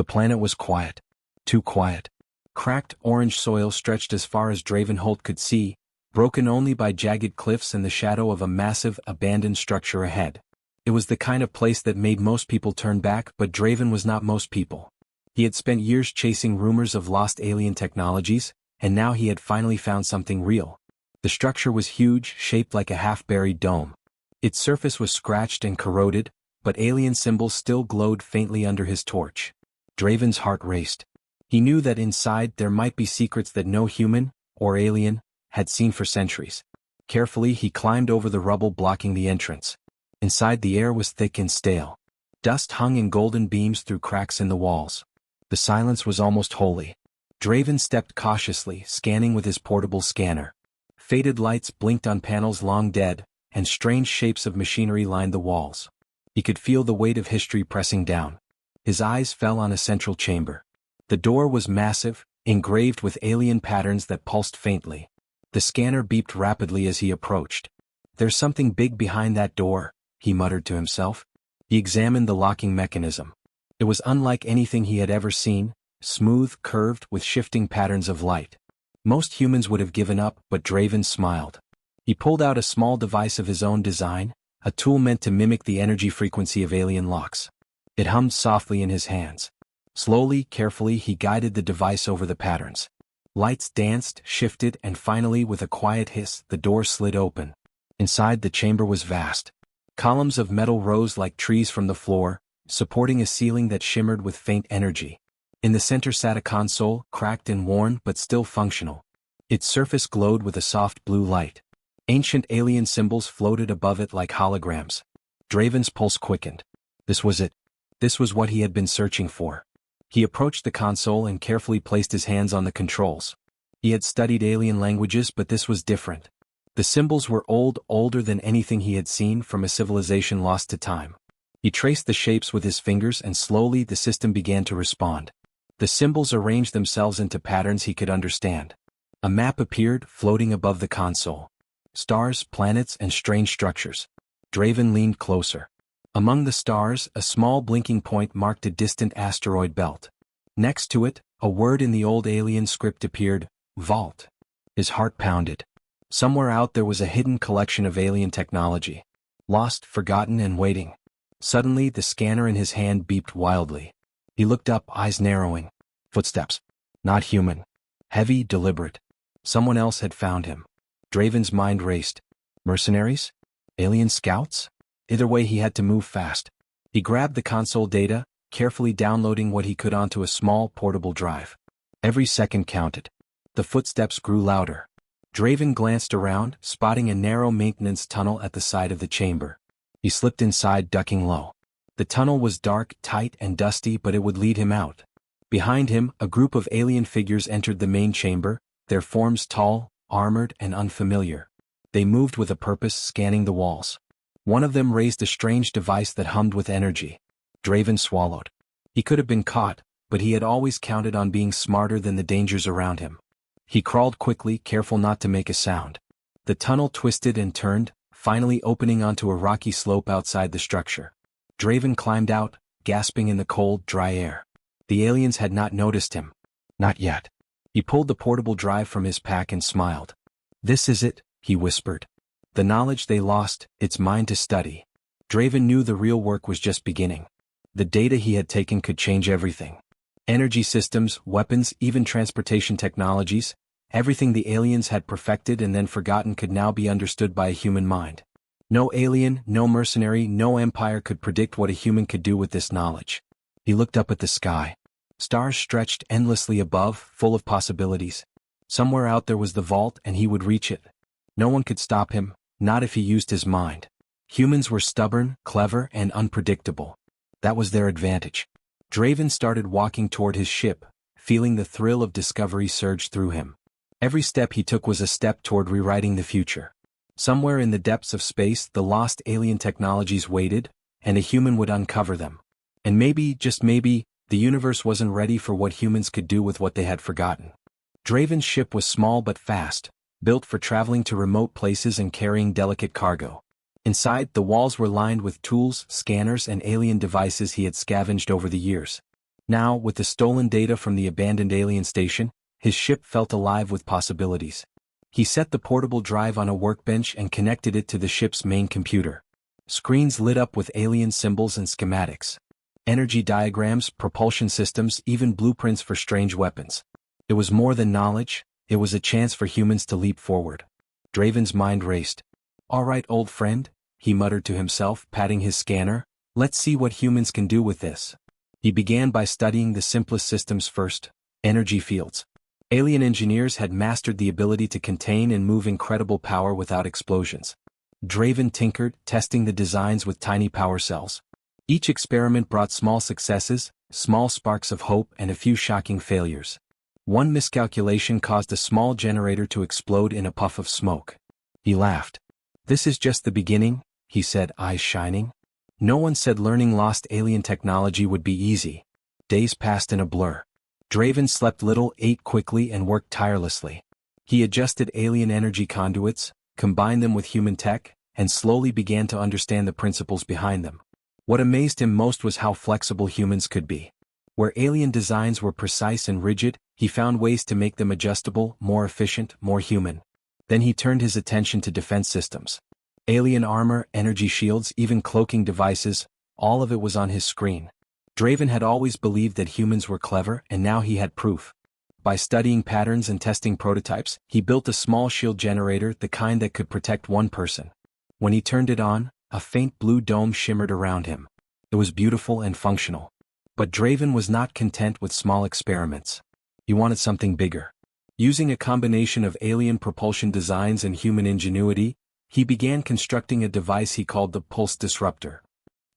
The planet was quiet. Too quiet. Cracked orange soil stretched as far as Dravenholt could see, broken only by jagged cliffs and the shadow of a massive, abandoned structure ahead. It was the kind of place that made most people turn back, but Draven was not most people. He had spent years chasing rumors of lost alien technologies, and now he had finally found something real. The structure was huge, shaped like a half-buried dome. Its surface was scratched and corroded, but alien symbols still glowed faintly under his torch. Draven's heart raced. He knew that inside there might be secrets that no human, or alien, had seen for centuries. Carefully he climbed over the rubble blocking the entrance. Inside the air was thick and stale. Dust hung in golden beams through cracks in the walls. The silence was almost holy. Draven stepped cautiously, scanning with his portable scanner. Faded lights blinked on panels long dead, and strange shapes of machinery lined the walls. He could feel the weight of history pressing down. His eyes fell on a central chamber. The door was massive, engraved with alien patterns that pulsed faintly. The scanner beeped rapidly as he approached. "There's something big behind that door," he muttered to himself. He examined the locking mechanism. It was unlike anything he had ever seen, smooth, curved, with shifting patterns of light. Most humans would have given up, but Draven smiled. He pulled out a small device of his own design, a tool meant to mimic the energy frequency of alien locks. It hummed softly in his hands. Slowly, carefully, he guided the device over the patterns. Lights danced, shifted, and finally, with a quiet hiss, the door slid open. Inside, the chamber was vast. Columns of metal rose like trees from the floor, supporting a ceiling that shimmered with faint energy. In the center sat a console, cracked and worn but still functional. Its surface glowed with a soft blue light. Ancient alien symbols floated above it like holograms. Draven's pulse quickened. This was it. This was what he had been searching for. He approached the console and carefully placed his hands on the controls. He had studied alien languages, but this was different. The symbols were older than anything he had seen, from a civilization lost to time. He traced the shapes with his fingers and slowly the system began to respond. The symbols arranged themselves into patterns he could understand. A map appeared, floating above the console. Stars, planets, and strange structures. Draven leaned closer. Among the stars, a small blinking point marked a distant asteroid belt. Next to it, a word in the old alien script appeared, Vault. His heart pounded. Somewhere out there was a hidden collection of alien technology. Lost, forgotten, and waiting. Suddenly, the scanner in his hand beeped wildly. He looked up, eyes narrowing. Footsteps. Not human. Heavy, deliberate. Someone else had found him. Draven's mind raced. Mercenaries? Alien scouts? Either way, he had to move fast. He grabbed the console data, carefully downloading what he could onto a small, portable drive. Every second counted. The footsteps grew louder. Draven glanced around, spotting a narrow maintenance tunnel at the side of the chamber. He slipped inside, ducking low. The tunnel was dark, tight, and dusty, but it would lead him out. Behind him, a group of alien figures entered the main chamber, their forms tall, armored, and unfamiliar. They moved with a purpose, scanning the walls. One of them raised a strange device that hummed with energy. Draven swallowed. He could have been caught, but he had always counted on being smarter than the dangers around him. He crawled quickly, careful not to make a sound. The tunnel twisted and turned, finally opening onto a rocky slope outside the structure. Draven climbed out, gasping in the cold, dry air. The aliens had not noticed him. Not yet. He pulled the portable drive from his pack and smiled. "This is it," he whispered. The knowledge they lost, it's mine to study. Draven knew the real work was just beginning. The data he had taken could change everything. Energy systems, weapons, even transportation technologies, everything the aliens had perfected and then forgotten could now be understood by a human mind. No alien, no mercenary, no empire could predict what a human could do with this knowledge. He looked up at the sky. Stars stretched endlessly above, full of possibilities. Somewhere out there was the vault, and he would reach it. No one could stop him, not if he used his mind. Humans were stubborn, clever, and unpredictable. That was their advantage. Draven started walking toward his ship, feeling the thrill of discovery surge through him. Every step he took was a step toward rewriting the future. Somewhere in the depths of space, the lost alien technologies waited, and a human would uncover them. And maybe, just maybe, the universe wasn't ready for what humans could do with what they had forgotten. Draven's ship was small but fast, built for traveling to remote places and carrying delicate cargo. Inside, the walls were lined with tools, scanners, and alien devices he had scavenged over the years. Now, with the stolen data from the abandoned alien station, his ship felt alive with possibilities. He set the portable drive on a workbench and connected it to the ship's main computer. Screens lit up with alien symbols and schematics. Energy diagrams, propulsion systems, even blueprints for strange weapons. It was more than knowledge, it was a chance for humans to leap forward. Draven's mind raced. "All right, old friend," he muttered to himself, patting his scanner, "let's see what humans can do with this." He began by studying the simplest systems first: energy fields. Alien engineers had mastered the ability to contain and move incredible power without explosions. Draven tinkered, testing the designs with tiny power cells. Each experiment brought small successes, small sparks of hope, and a few shocking failures. One miscalculation caused a small generator to explode in a puff of smoke. He laughed. "This is just the beginning," he said, eyes shining. No one said learning lost alien technology would be easy. Days passed in a blur. Draven slept little, ate quickly, and worked tirelessly. He adjusted alien energy conduits, combined them with human tech, and slowly began to understand the principles behind them. What amazed him most was how flexible humans could be. Where alien designs were precise and rigid, he found ways to make them adjustable, more efficient, more human. Then he turned his attention to defense systems. Alien armor, energy shields, even cloaking devices, all of it was on his screen. Draven had always believed that humans were clever, and now he had proof. By studying patterns and testing prototypes, he built a small shield generator, the kind that could protect one person. When he turned it on, a faint blue dome shimmered around him. It was beautiful and functional. But Draven was not content with small experiments. He wanted something bigger. Using a combination of alien propulsion designs and human ingenuity, he began constructing a device he called the Pulse Disruptor.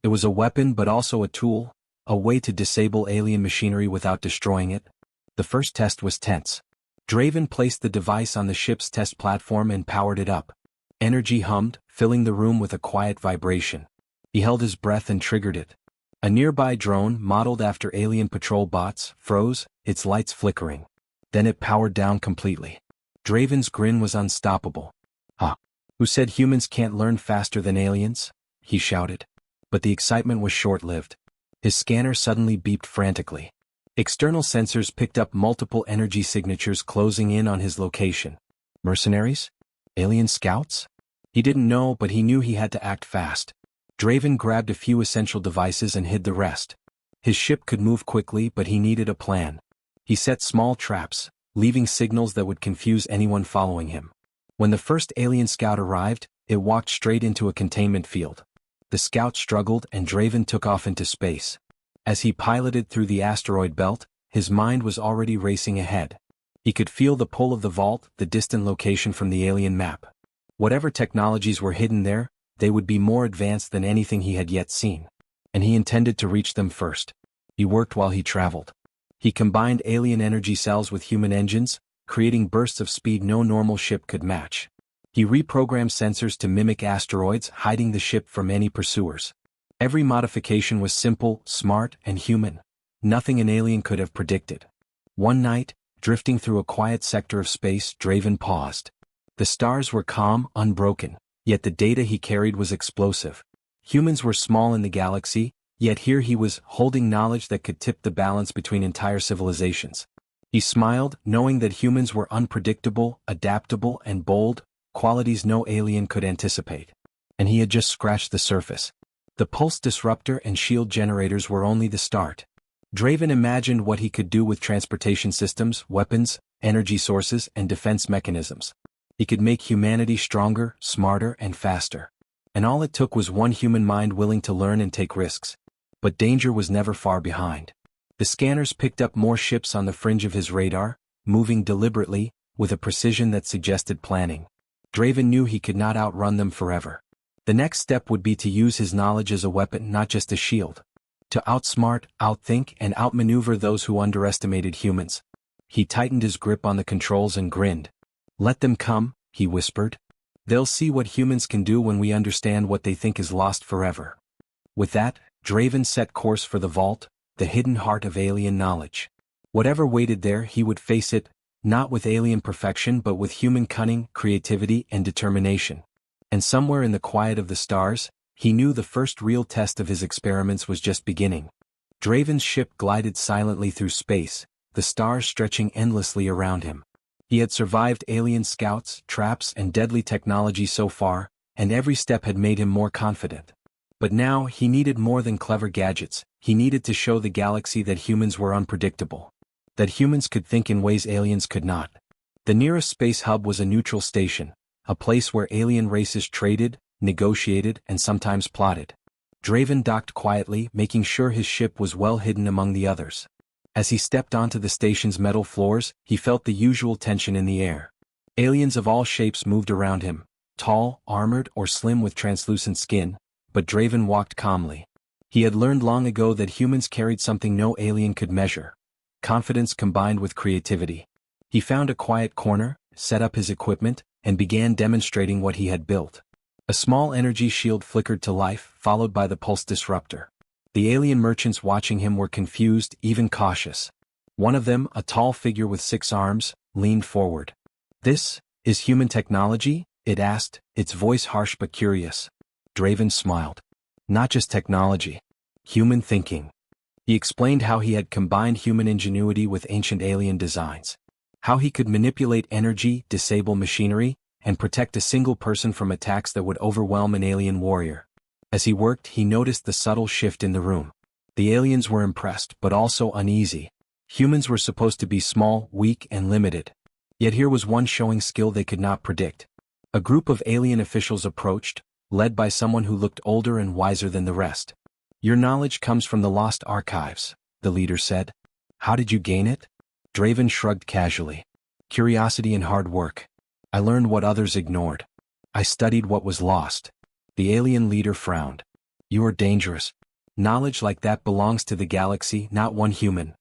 It was a weapon but also a tool, a way to disable alien machinery without destroying it. The first test was tense. Draven placed the device on the ship's test platform and powered it up. Energy hummed, filling the room with a quiet vibration. He held his breath and triggered it. A nearby drone, modeled after alien patrol bots, froze, its lights flickering. Then it powered down completely. Draven's grin was unstoppable. "Ah, who said humans can't learn faster than aliens?" he shouted. But the excitement was short-lived. His scanner suddenly beeped frantically. External sensors picked up multiple energy signatures closing in on his location. Mercenaries? Alien scouts? He didn't know, but he knew he had to act fast. Draven grabbed a few essential devices and hid the rest. His ship could move quickly, but he needed a plan. He set small traps, leaving signals that would confuse anyone following him. When the first alien scout arrived, it walked straight into a containment field. The scout struggled and Draven took off into space. As he piloted through the asteroid belt, his mind was already racing ahead. He could feel the pull of the vault, the distant location from the alien map. Whatever technologies were hidden there, they would be more advanced than anything he had yet seen. And he intended to reach them first. He worked while he traveled. He combined alien energy cells with human engines, creating bursts of speed no normal ship could match. He reprogrammed sensors to mimic asteroids, hiding the ship from any pursuers. Every modification was simple, smart, and human. Nothing an alien could have predicted. One night, drifting through a quiet sector of space, Draven paused. The stars were calm, unbroken, yet the data he carried was explosive. Humans were small in the galaxy, yet here he was, holding knowledge that could tip the balance between entire civilizations. He smiled, knowing that humans were unpredictable, adaptable, and bold, qualities no alien could anticipate. And he had just scratched the surface. The pulse disruptor and shield generators were only the start. Draven imagined what he could do with transportation systems, weapons, energy sources, and defense mechanisms. He could make humanity stronger, smarter, and faster. And all it took was one human mind willing to learn and take risks. But danger was never far behind. The scanners picked up more ships on the fringe of his radar, moving deliberately, with a precision that suggested planning. Draven knew he could not outrun them forever. The next step would be to use his knowledge as a weapon, not just a shield. To outsmart, outthink, and outmaneuver those who underestimated humans. He tightened his grip on the controls and grinned. "Let them come," he whispered. "They'll see what humans can do when we understand what they think is lost forever." With that, Draven set course for the vault, the hidden heart of alien knowledge. Whatever waited there, he would face it, not with alien perfection but with human cunning, creativity, and determination. And somewhere in the quiet of the stars, he knew the first real test of his experiments was just beginning. Draven's ship glided silently through space, the stars stretching endlessly around him. He had survived alien scouts, traps, and deadly technology so far, and every step had made him more confident. But now he needed more than clever gadgets. He needed to show the galaxy that humans were unpredictable. That humans could think in ways aliens could not. The nearest space hub was a neutral station, a place where alien races traded, negotiated, and sometimes plotted. Draven docked quietly, making sure his ship was well hidden among the others. As he stepped onto the station's metal floors, he felt the usual tension in the air. Aliens of all shapes moved around him, tall, armored, or slim with translucent skin, but Draven walked calmly. He had learned long ago that humans carried something no alien could measure: confidence combined with creativity. He found a quiet corner, set up his equipment, and began demonstrating what he had built. A small energy shield flickered to life, followed by the pulse disruptor. The alien merchants watching him were confused, even cautious. One of them, a tall figure with 6 arms, leaned forward. "This is human technology?" it asked, its voice harsh but curious. Draven smiled. "Not just technology. Human thinking." He explained how he had combined human ingenuity with ancient alien designs. How he could manipulate energy, disable machinery, and protect a single person from attacks that would overwhelm an alien warrior. As he worked, he noticed the subtle shift in the room. The aliens were impressed, but also uneasy. Humans were supposed to be small, weak, and limited. Yet here was one showing skill they could not predict. A group of alien officials approached, led by someone who looked older and wiser than the rest. "Your knowledge comes from the lost archives," the leader said. "How did you gain it?" Draven shrugged casually. "Curiosity and hard work. I learned what others ignored. I studied what was lost." The alien leader frowned. "You are dangerous. Knowledge like that belongs to the galaxy, not one human."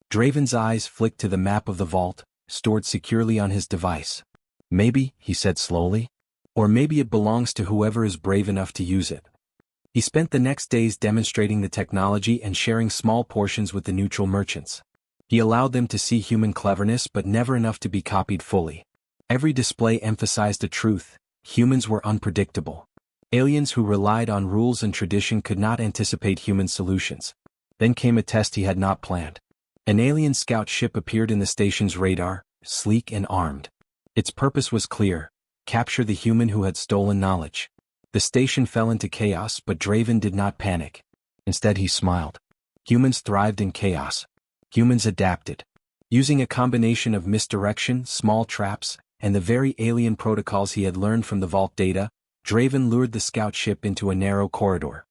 Draven's eyes flicked to the map of the vault, stored securely on his device. "Maybe," he said slowly. "Or maybe it belongs to whoever is brave enough to use it." He spent the next days demonstrating the technology and sharing small portions with the neutral merchants. He allowed them to see human cleverness, but never enough to be copied fully. Every display emphasized a truth: humans were unpredictable. Aliens who relied on rules and tradition could not anticipate human solutions. Then came a test he had not planned. An alien scout ship appeared in the station's radar, sleek and armed. Its purpose was clear: capture the human who had stolen knowledge. The station fell into chaos, but Draven did not panic. Instead he smiled. Humans thrived in chaos. Humans adapted. Using a combination of misdirection, small traps, and the very alien protocols he had learned from the vault data, Draven lured the scout ship into a narrow corridor.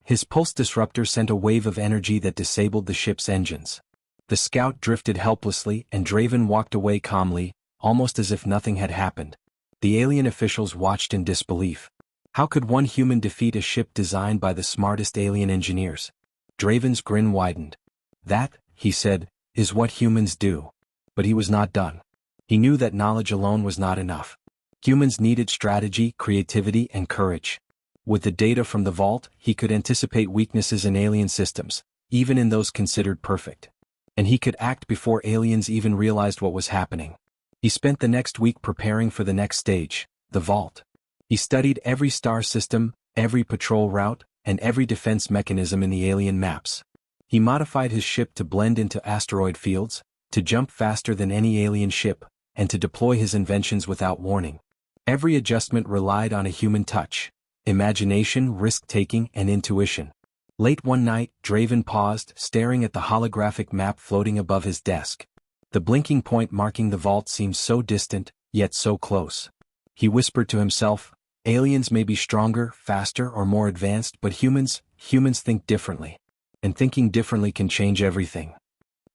His pulse disruptor sent a wave of energy that disabled the ship's engines. The scout drifted helplessly, and Draven walked away calmly, almost as if nothing had happened. The alien officials watched in disbelief. How could one human defeat a ship designed by the smartest alien engineers? Draven's grin widened. "That," he said, "is what humans do." But he was not done. He knew that knowledge alone was not enough. Humans needed strategy, creativity, and courage. With the data from the vault, he could anticipate weaknesses in alien systems, even in those considered perfect. And he could act before aliens even realized what was happening. He spent the next week preparing for the next stage, the vault. He studied every star system, every patrol route, and every defense mechanism in the alien maps. He modified his ship to blend into asteroid fields, to jump faster than any alien ship, and to deploy his inventions without warning. Every adjustment relied on a human touch: imagination, risk-taking, and intuition. Late one night, Draven paused, staring at the holographic map floating above his desk. The blinking point marking the vault seemed so distant, yet so close. He whispered to himself, "Aliens may be stronger, faster, or more advanced, but humans think differently. And thinking differently can change everything."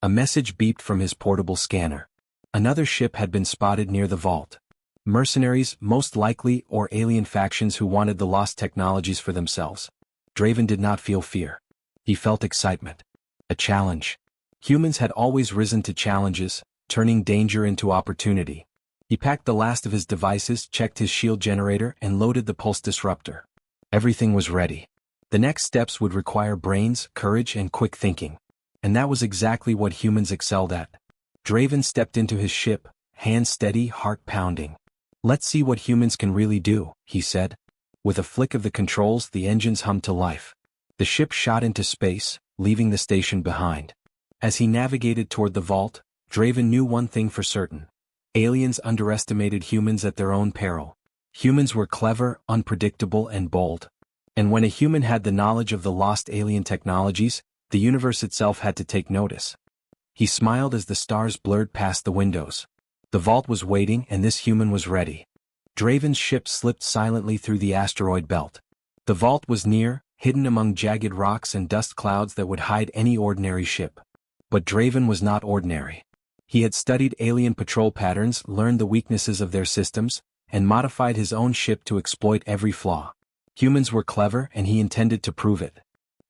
A message beeped from his portable scanner. Another ship had been spotted near the vault. Mercenaries, most likely, or alien factions who wanted the lost technologies for themselves. Draven did not feel fear. He felt excitement. A challenge. Humans had always risen to challenges, turning danger into opportunity. He packed the last of his devices, checked his shield generator, and loaded the pulse disruptor. Everything was ready. The next steps would require brains, courage, and quick thinking. And that was exactly what humans excelled at. Draven stepped into his ship, hands steady, heart pounding. "Let's see what humans can really do," he said. With a flick of the controls, the engines hummed to life. The ship shot into space, leaving the station behind. As he navigated toward the vault, Draven knew one thing for certain. Aliens underestimated humans at their own peril. Humans were clever, unpredictable, and bold. And when a human had the knowledge of the lost alien technologies, the universe itself had to take notice. He smiled as the stars blurred past the windows. The vault was waiting and this human was ready. Draven's ship slipped silently through the asteroid belt. The vault was near, hidden among jagged rocks and dust clouds that would hide any ordinary ship. But Draven was not ordinary. He had studied alien patrol patterns, learned the weaknesses of their systems, and modified his own ship to exploit every flaw. Humans were clever and he intended to prove it.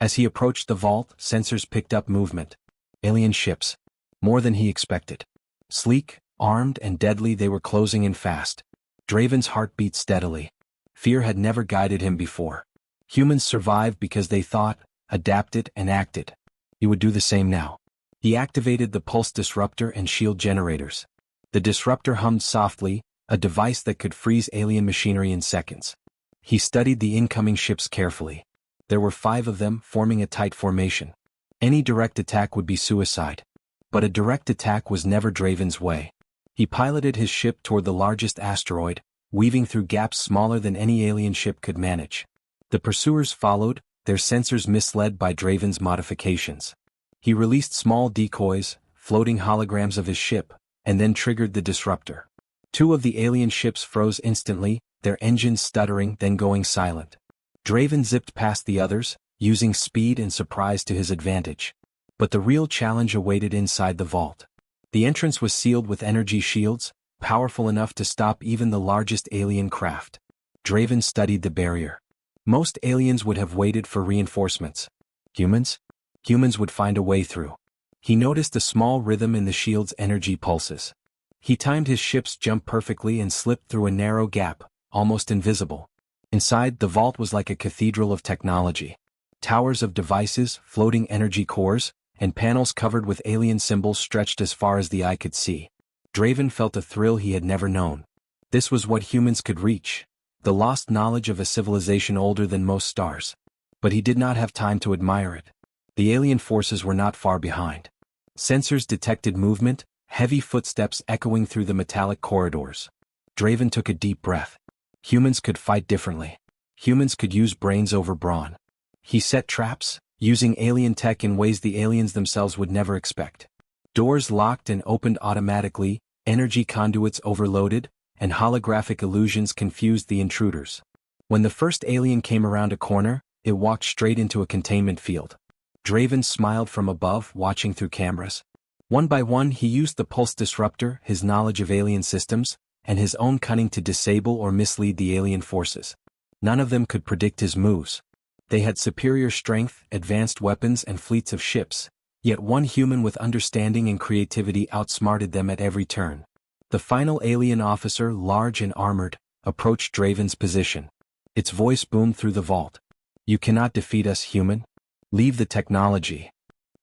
As he approached the vault, sensors picked up movement. Alien ships. More than he expected. Sleek, armed, and deadly, they were closing in fast. Draven's heart beat steadily. Fear had never guided him before. Humans survived because they thought, adapted, and acted. He would do the same now. He activated the pulse disruptor and shield generators. The disruptor hummed softly, a device that could freeze alien machinery in seconds. He studied the incoming ships carefully. There were 5 of them, forming a tight formation. Any direct attack would be suicide. But a direct attack was never Draven's way. He piloted his ship toward the largest asteroid, weaving through gaps smaller than any alien ship could manage. The pursuers followed, their sensors misled by Draven's modifications. He released small decoys, floating holograms of his ship, and then triggered the disruptor. 2 of the alien ships froze instantly, their engines stuttering, then going silent. Draven zipped past the others, using speed and surprise to his advantage. But the real challenge awaited inside the vault. The entrance was sealed with energy shields, powerful enough to stop even the largest alien craft. Draven studied the barrier. Most aliens would have waited for reinforcements. Humans? Humans would find a way through. He noticed a small rhythm in the shield's energy pulses. He timed his ship's jump perfectly and slipped through a narrow gap, almost invisible. Inside, the vault was like a cathedral of technology. Towers of devices, floating energy cores, and panels covered with alien symbols stretched as far as the eye could see. Draven felt a thrill he had never known. This was what humans could reach, the lost knowledge of a civilization older than most stars. But he did not have time to admire it. The alien forces were not far behind. Sensors detected movement, heavy footsteps echoing through the metallic corridors. Draven took a deep breath. Humans could fight differently. Humans could use brains over brawn. He set traps, using alien tech in ways the aliens themselves would never expect. Doors locked and opened automatically, energy conduits overloaded, and holographic illusions confused the intruders. When the first alien came around a corner, it walked straight into a containment field. Draven smiled from above, watching through cameras. One by one he used the pulse disruptor, his knowledge of alien systems, and his own cunning to disable or mislead the alien forces. None of them could predict his moves. They had superior strength, advanced weapons, and fleets of ships, yet one human with understanding and creativity outsmarted them at every turn. The final alien officer, large and armored, approached Draven's position. Its voice boomed through the vault. "You cannot defeat us, human. Leave the technology."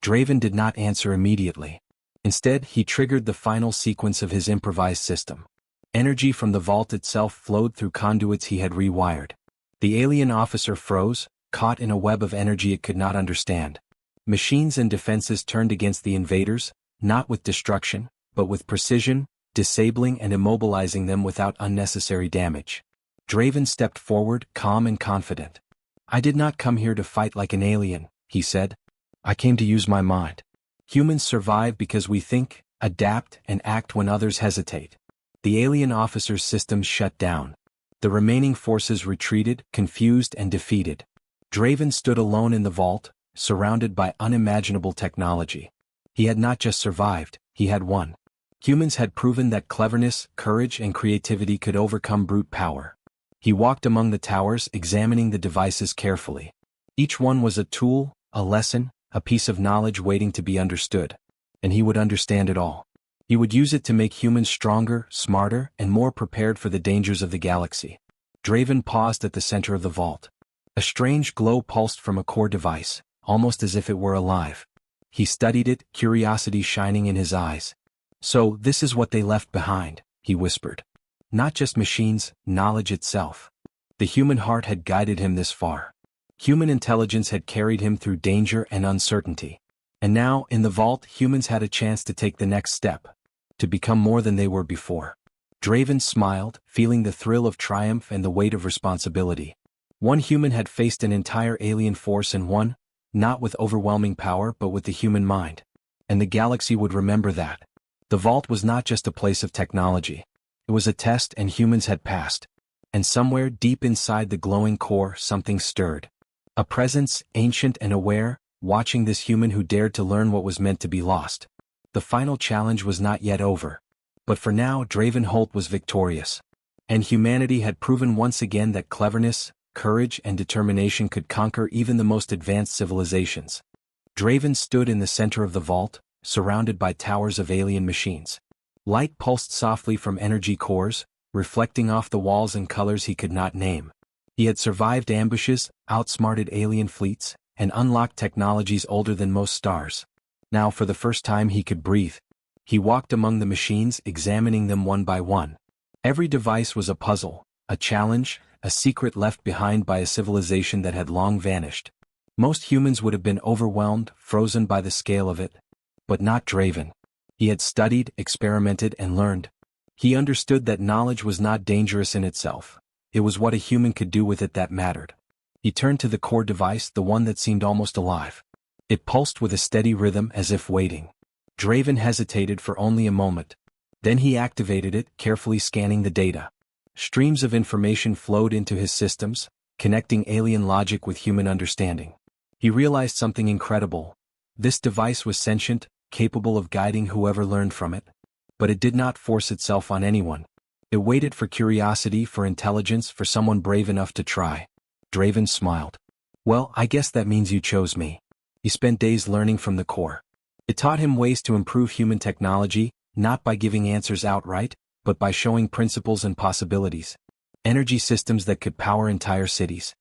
Draven did not answer immediately. Instead, he triggered the final sequence of his improvised system. Energy from the vault itself flowed through conduits he had rewired. The alien officer froze, caught in a web of energy it could not understand. Machines and defenses turned against the invaders, not with destruction, but with precision, disabling and immobilizing them without unnecessary damage. Draven stepped forward, calm and confident. "I did not come here to fight like an alien," he said. "I came to use my mind. Humans survive because we think, adapt, and act when others hesitate." The alien officer's systems shut down. The remaining forces retreated, confused and defeated. Draven stood alone in the vault, surrounded by unimaginable technology. He had not just survived, he had won. Humans had proven that cleverness, courage and creativity could overcome brute power. He walked among the towers, examining the devices carefully. Each one was a tool, a lesson, a piece of knowledge waiting to be understood. And he would understand it all. He would use it to make humans stronger, smarter, and more prepared for the dangers of the galaxy. Draven paused at the center of the vault. A strange glow pulsed from a core device, almost as if it were alive. He studied it, curiosity shining in his eyes. "So, this is what they left behind," he whispered. "Not just machines, knowledge itself. The human heart had guided him this far. Human intelligence had carried him through danger and uncertainty. And now, in the vault, humans had a chance to take the next step. To become more than they were before. Draven smiled, feeling the thrill of triumph and the weight of responsibility. One human had faced an entire alien force and won, not with overwhelming power but with the human mind. And the galaxy would remember that. The vault was not just a place of technology. It was a test and humans had passed. And somewhere deep inside the glowing core something stirred. A presence, ancient and aware, watching this human who dared to learn what was meant to be lost. The final challenge was not yet over. But for now Draven Holt was victorious. And humanity had proven once again that cleverness, courage and determination could conquer even the most advanced civilizations. Draven stood in the center of the vault, surrounded by towers of alien machines. Light pulsed softly from energy cores, reflecting off the walls in colors he could not name. He had survived ambushes, outsmarted alien fleets, and unlocked technologies older than most stars. Now for the first time he could breathe. He walked among the machines, examining them one by one. Every device was a puzzle, a challenge, a secret left behind by a civilization that had long vanished. Most humans would have been overwhelmed, frozen by the scale of it. But not Draven. He had studied, experimented, and learned. He understood that knowledge was not dangerous in itself. It was what a human could do with it that mattered. He turned to the core device, the one that seemed almost alive. It pulsed with a steady rhythm as if waiting. Draven hesitated for only a moment. Then he activated it, carefully scanning the data. Streams of information flowed into his systems, connecting alien logic with human understanding. He realized something incredible. This device was sentient, capable of guiding whoever learned from it. But it did not force itself on anyone. It waited for curiosity, for intelligence, for someone brave enough to try. Draven smiled. Well, I guess that means you chose me. He spent days learning from the core. It taught him ways to improve human technology, not by giving answers outright, but by showing principles and possibilities. Energy systems that could power entire cities.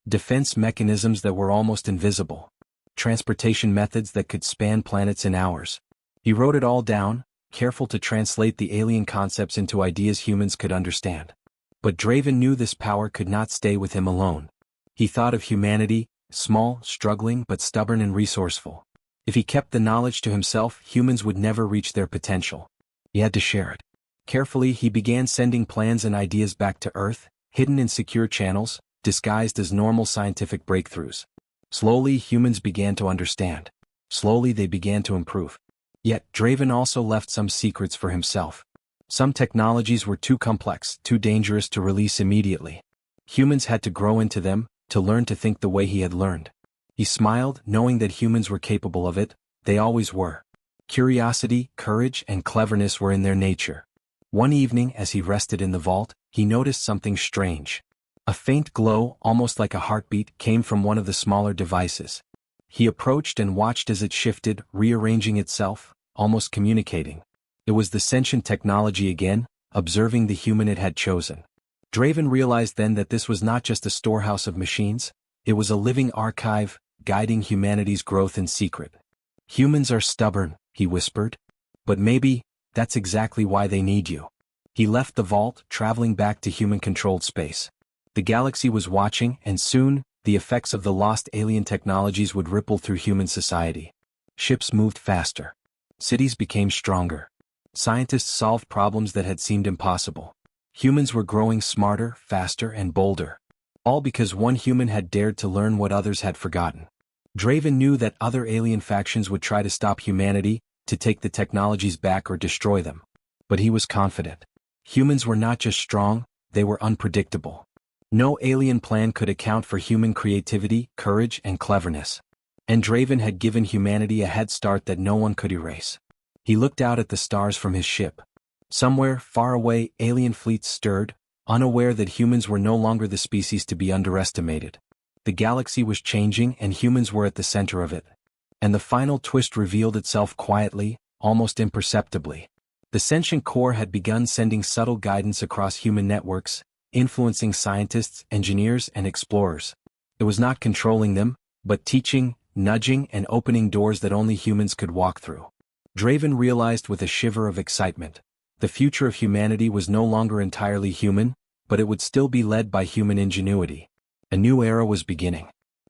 Defense mechanisms that were almost invisible. Transportation methods that could span planets in hours. He wrote it all down, careful to translate the alien concepts into ideas humans could understand. But Draven knew this power could not stay with him alone. He thought of humanity, small, struggling but stubborn and resourceful. If he kept the knowledge to himself, humans would never reach their potential. He had to share it. Carefully, he began sending plans and ideas back to Earth, hidden in secure channels, disguised as normal scientific breakthroughs. Slowly, humans began to understand. Slowly, they began to improve. Yet, Draven also left some secrets for himself. Some technologies were too complex, too dangerous to release immediately. Humans had to grow into them, to learn to think the way he had learned. He smiled, knowing that humans were capable of it. They always were. Curiosity, courage, and cleverness were in their nature. One evening, as he rested in the vault, he noticed something strange. A faint glow, almost like a heartbeat, came from one of the smaller devices. He approached and watched as it shifted, rearranging itself, almost communicating. It was the sentient technology again, observing the human it had chosen. Draven realized then that this was not just a storehouse of machines, it was a living archive, guiding humanity's growth in secret. Humans are stubborn, he whispered. But maybe, that's exactly why they need you. He left the vault, traveling back to human-controlled space. The galaxy was watching, and soon, the effects of the lost alien technologies would ripple through human society. Ships moved faster. Cities became stronger. Scientists solved problems that had seemed impossible. Humans were growing smarter, faster, and bolder. All because one human had dared to learn what others had forgotten. Draven knew that other alien factions would try to stop humanity, to take the technologies back or destroy them. But he was confident. Humans were not just strong, they were unpredictable. No alien plan could account for human creativity, courage, and cleverness. And Draven had given humanity a head start that no one could erase. He looked out at the stars from his ship. Somewhere, far away, alien fleets stirred, unaware that humans were no longer the species to be underestimated. The galaxy was changing and humans were at the center of it. And the final twist revealed itself quietly, almost imperceptibly. The sentient core had begun sending subtle guidance across human networks, influencing scientists, engineers, and explorers. It was not controlling them, but teaching, nudging, and opening doors that only humans could walk through. Draven realized with a shiver of excitement. The future of humanity was no longer entirely human, but it would still be led by human ingenuity. A new era was beginning.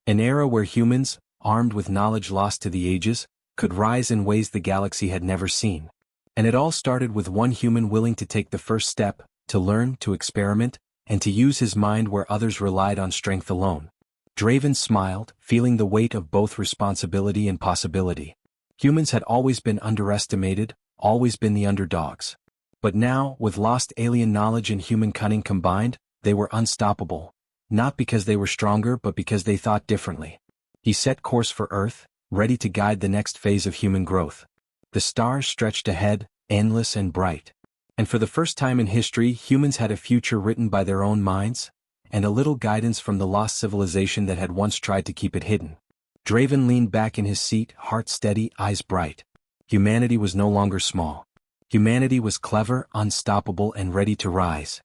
An era where humans, armed with knowledge lost to the ages, could rise in ways the galaxy had never seen. And it all started with one human willing to take the first step, to learn, to experiment, and to use his mind where others relied on strength alone. Draven smiled, feeling the weight of both responsibility and possibility. Humans had always been underestimated, always been the underdogs. But now, with lost alien knowledge and human cunning combined, they were unstoppable. Not because they were stronger but because they thought differently. He set course for Earth, ready to guide the next phase of human growth. The stars stretched ahead, endless and bright. And for the first time in history, humans had a future written by their own minds, and a little guidance from the lost civilization that had once tried to keep it hidden. Draven leaned back in his seat, heart steady, eyes bright. Humanity was no longer small. Humanity was clever, unstoppable, and ready to rise.